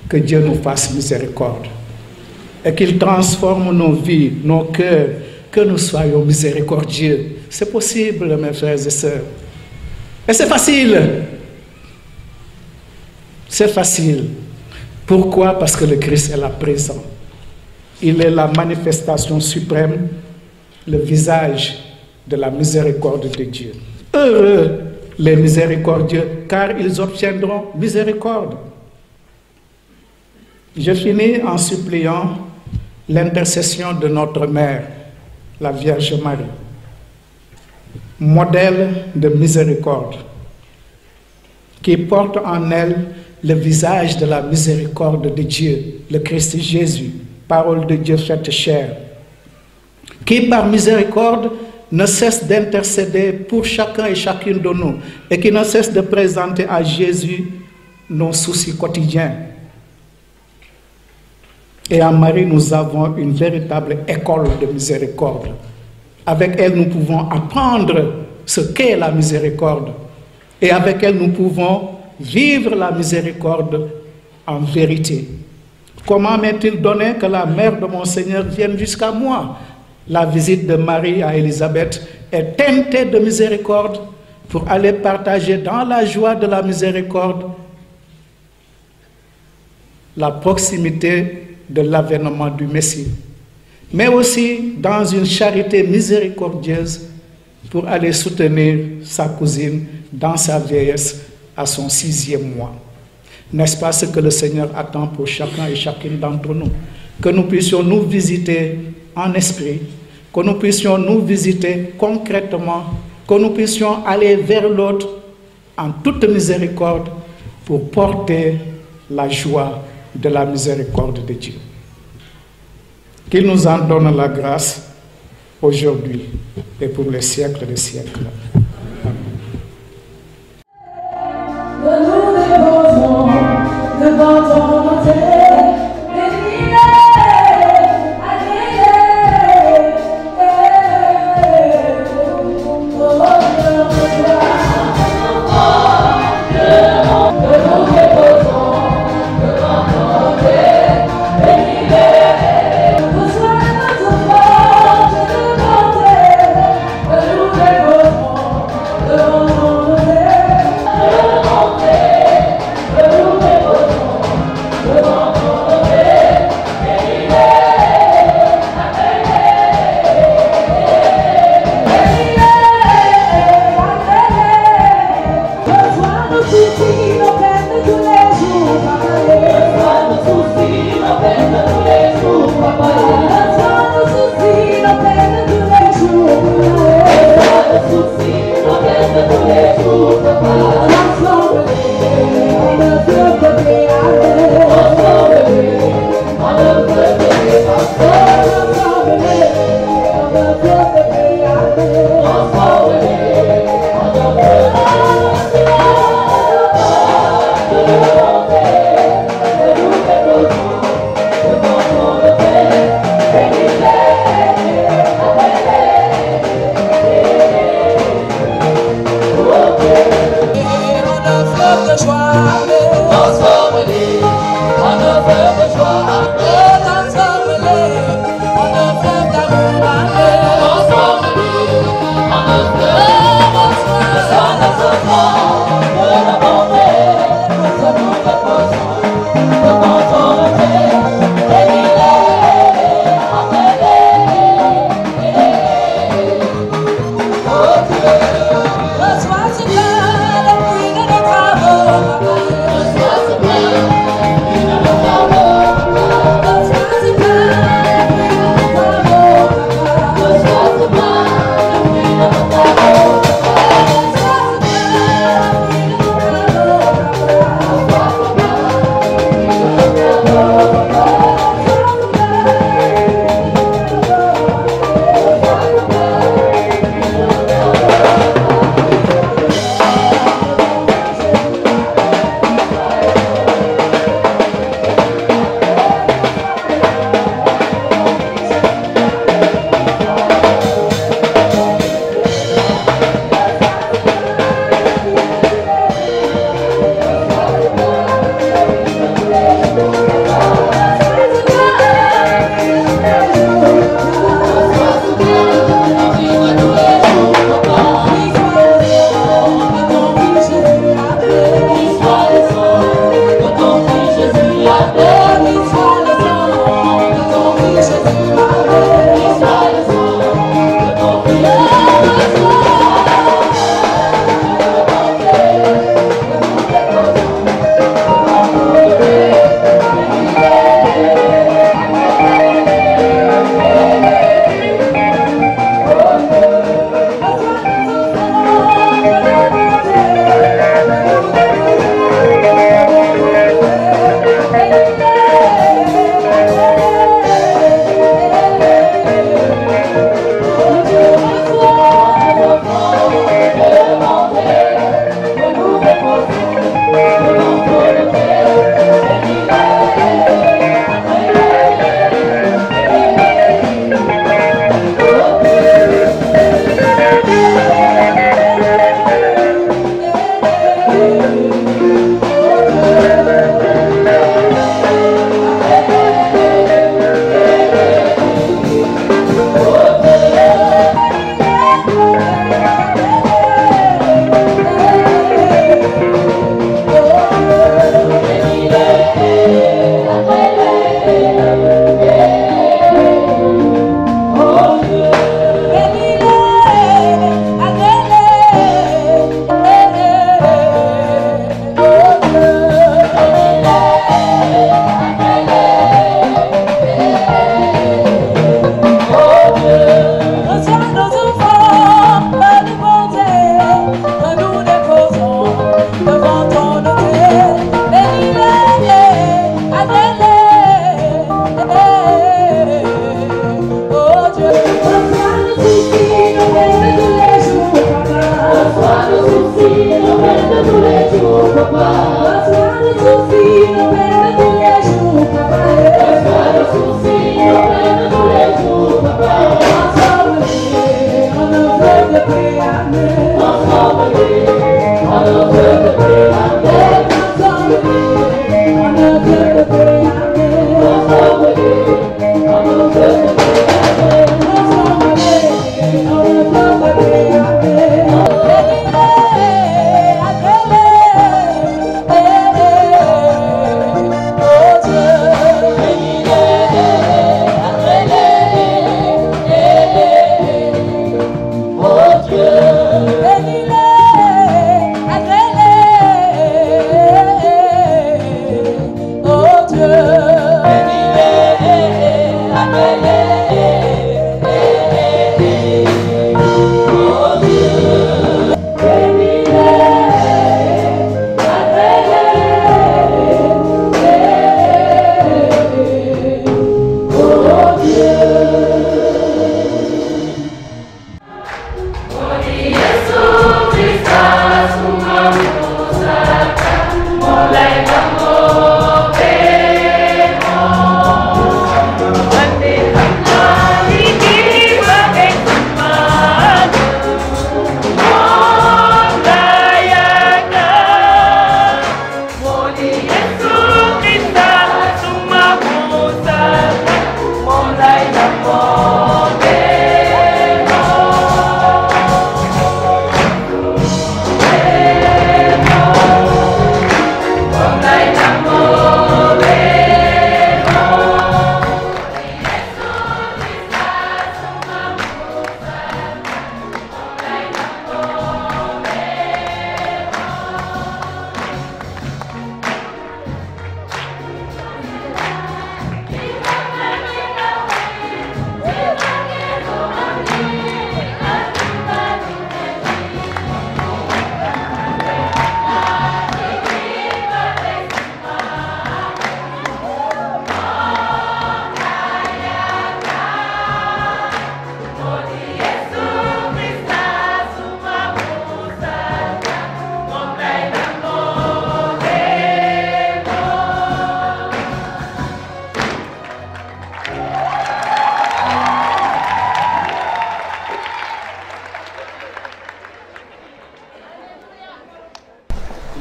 que Dieu nous fasse miséricorde et qu'il transforme nos vies, nos cœurs, que nous soyons miséricordieux. C'est possible, mes frères et sœurs. Et c'est facile. C'est facile. Pourquoi? Parce que le Christ est là présent. Il est la manifestation suprême, le visage de la miséricorde de Dieu. Heureux les miséricordieux, car ils obtiendront miséricorde. Je finis en suppliant l'intercession de notre Mère, la Vierge Marie, modèle de miséricorde, qui porte en elle le visage de la miséricorde de Dieu, le Christ Jésus, parole de Dieu faite chair, qui par miséricorde ne cesse d'intercéder pour chacun et chacune de nous et qui ne cesse de présenter à Jésus nos soucis quotidiens. Et en Marie, nous avons une véritable école de miséricorde. Avec elle, nous pouvons apprendre ce qu'est la miséricorde. Et avec elle, nous pouvons vivre la miséricorde en vérité. Comment m'est-il donné que la mère de mon Seigneur vienne jusqu'à moi? La visite de Marie à Élisabeth est teintée de miséricorde pour aller partager dans la joie de la miséricorde la proximité de l'avènement du Messie, mais aussi dans une charité miséricordieuse pour aller soutenir sa cousine dans sa vieillesse à son 6e mois. N'est-ce pas ce que le Seigneur attend pour chacun et chacune d'entre nous? Que nous puissions nous visiter en esprit, que nous puissions nous visiter concrètement, que nous puissions aller vers l'autre en toute miséricorde pour porter la joie de la miséricorde de Dieu. Qu'il nous en donne la grâce aujourd'hui et pour les siècles des siècles. Oh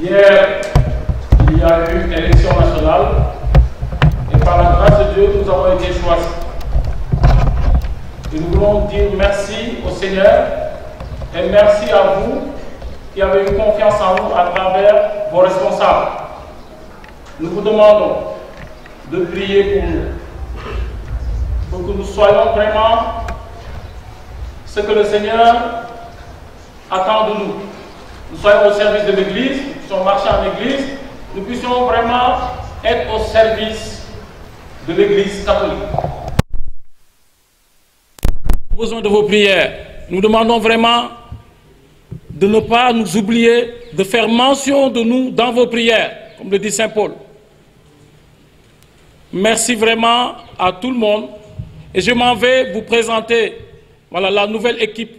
Hier, il y a eu une élection nationale et par la grâce de Dieu, nous avons été choisis. Et nous voulons dire merci au Seigneur et merci à vous qui avez eu confiance en nous à travers vos responsables. Nous vous demandons de prier pour nous, pour que nous soyons vraiment ce que le Seigneur attend de nous. Nous soyons au service de l'Église, nous puissions marcher en Église, nous puissions vraiment être au service de l'Église catholique. Nous avons besoin de vos prières. Nous demandons vraiment de ne pas nous oublier, de faire mention de nous dans vos prières, comme le dit Saint Paul. Merci vraiment à tout le monde. Et je m'en vais vous présenter la nouvelle équipe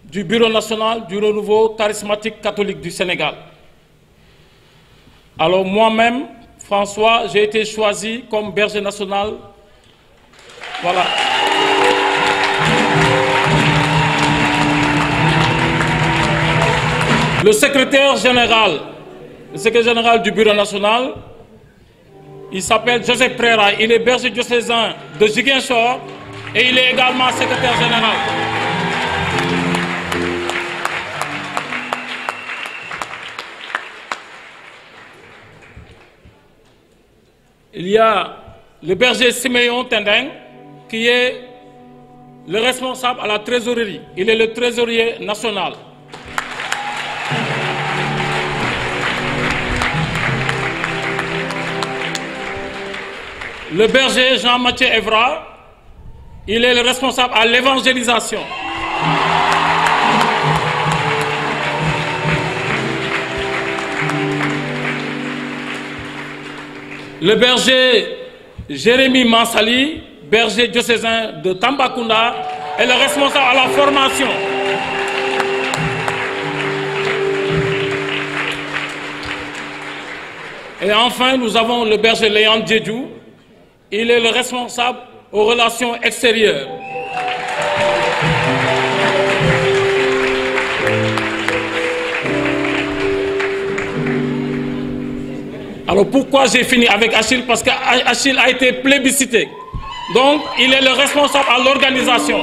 du Bureau national du renouveau charismatique catholique du Sénégal. Alors moi-même, François, j'ai été choisi comme berger national. Voilà. Le secrétaire général du Bureau national, il s'appelle Joseph Prera, il est berger diocésain de Ziguinchor et il est également secrétaire général. Il y a le berger Siméon Tendeng qui est le responsable à la trésorerie. Il est le trésorier national. Le berger Jean-Mathieu Evra, il est le responsable à l'évangélisation. Le berger Jérémy Mansali, berger diocésain de Tambacounda, est le responsable à la formation. Et enfin, nous avons le berger Léon Djedjou. Il est le responsable aux relations extérieures. Alors pourquoi j'ai fini avec Achille? Parce qu'Achille a été plébiscité. Donc, il est le responsable à l'organisation.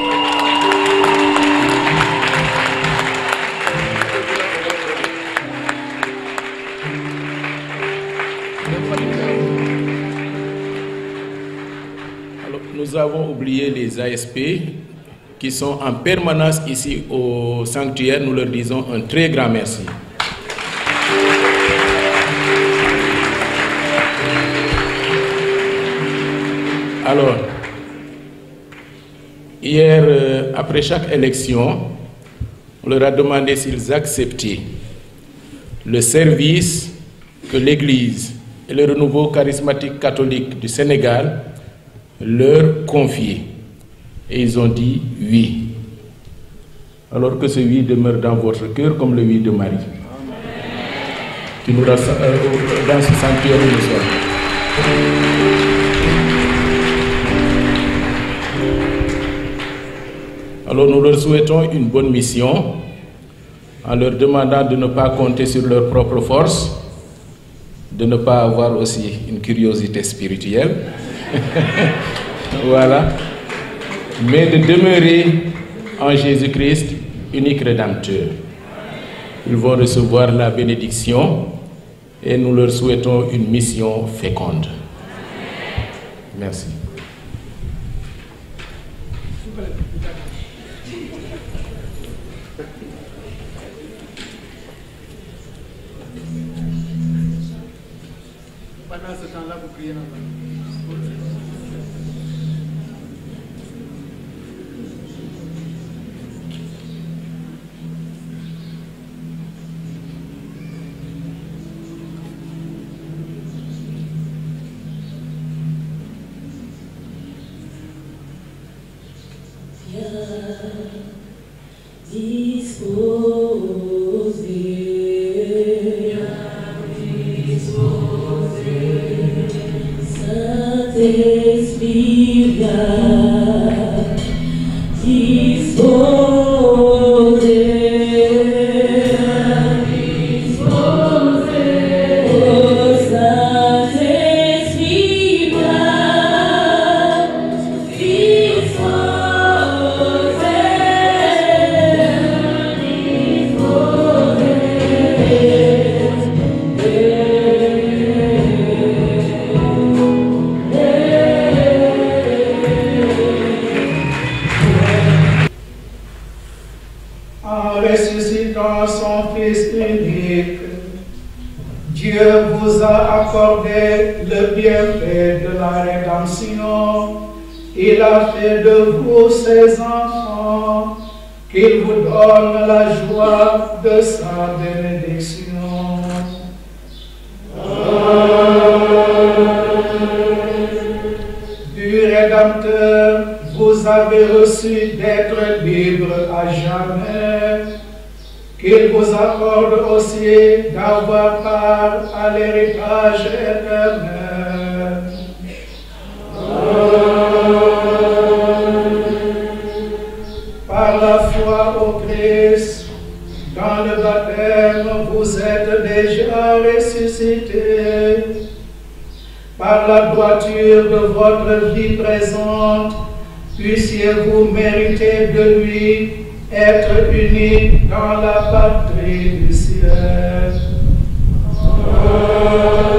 Alors, nous avons oublié les ASP qui sont en permanence ici au sanctuaire. Nous leur disons un très grand merci. Alors, hier, après chaque élection, on leur a demandé s'ils acceptaient le service que l'Église et le renouveau charismatique catholique du Sénégal leur confiaient. Et ils ont dit oui. Alors que ce oui demeure dans votre cœur comme le oui de Marie, qui nous rassemble dans ce sanctuaire où nous sommes. Alors nous leur souhaitons une bonne mission en leur demandant de ne pas compter sur leur propre force, de ne pas avoir aussi une curiosité spirituelle, voilà, mais de demeurer en Jésus-Christ, unique Rédempteur. Ils vont recevoir la bénédiction et nous leur souhaitons une mission féconde. Merci. Pendant ce temps-là, vous priez là-bas. En ressuscitant son Fils unique, Dieu vous a accordé le bienfait de la rédemption. Il a fait de vous ses enfants, qu'il vous donne la joie de sa bénédiction. Du Rédempteur, vous avez reçu d'être libre à jamais, qu'il vous accorde aussi d'avoir part à l'héritage éternel. Par la foi au Christ, dans le baptême, vous êtes déjà ressuscités. Par la droiture de votre vie présente, puissiez-vous mériter de lui être unis dans la patrie du ciel. Amen.